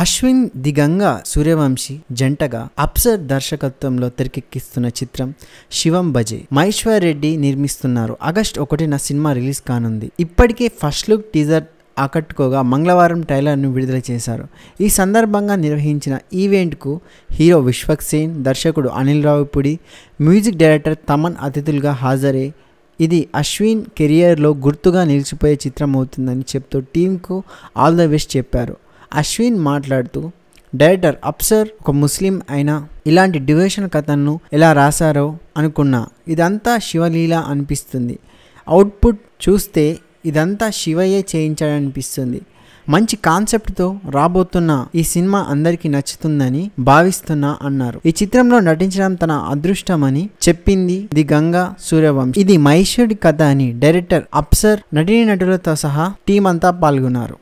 Ashwin the Ganga Suryavanshi జంటగా అప్సర్ దర్శకత్వంలో తెరకెక్కిస్తున్న చిత్రం శివం బజే మహేశ్వర్ రెడ్డి నిర్మిస్తున్నారు. ఆగస్టు 1న సినిమా రిలీజ్ కానుంది. ఇప్పటికే ఫస్ట్ లుక్ టీజర్ ఆకట్టుకోగా మంగళవారం ట్రైలర్ను విడుదల చేశారు. ఈ సందర్భంగా నిర్వహించిన ఈవెంట్కు హీరో విశ్వక్ సేన్, దర్శకుడు అనిల్ రావిపూడి, మ్యూజిక్ డైరెక్టర్ తమన్ అతిథులుగా హాజరై ఇది అశ్విన్ కెరియర్లో గుర్తుగా నిలిచిపోయే చిత్రం అవుతుందని చెప్తూ టీంకు ఆల్ ద బెస్ట్ చెప్పారు. అశ్విన్ మాట్లాడుతూ, డైరెక్టర్ అప్సర్ ఒక ముస్లిం అయినా ఇలాంటి డివోషన్ కథను ఎలా రాశారో అనుకున్నా. ఇదంతా శివలీల అనిపిస్తుంది. అవుట్పుట్ చూస్తే ఇదంతా శివయ్యే చేయించాడనిపిస్తుంది. మంచి కాన్సెప్ట్తో రాబోతున్న ఈ సినిమా అందరికీ నచ్చుతుందని భావిస్తున్నా అన్నారు. ఈ చిత్రంలో నటించడం తన అదృష్టమని చెప్పింది ది గంగా సూర్యవంశీ. ఇది మహేశ్వరుడి కథ అని డైరెక్టర్ అప్సర్, నటీనటులతో సహా టీం అంతా పాల్గొన్నారు.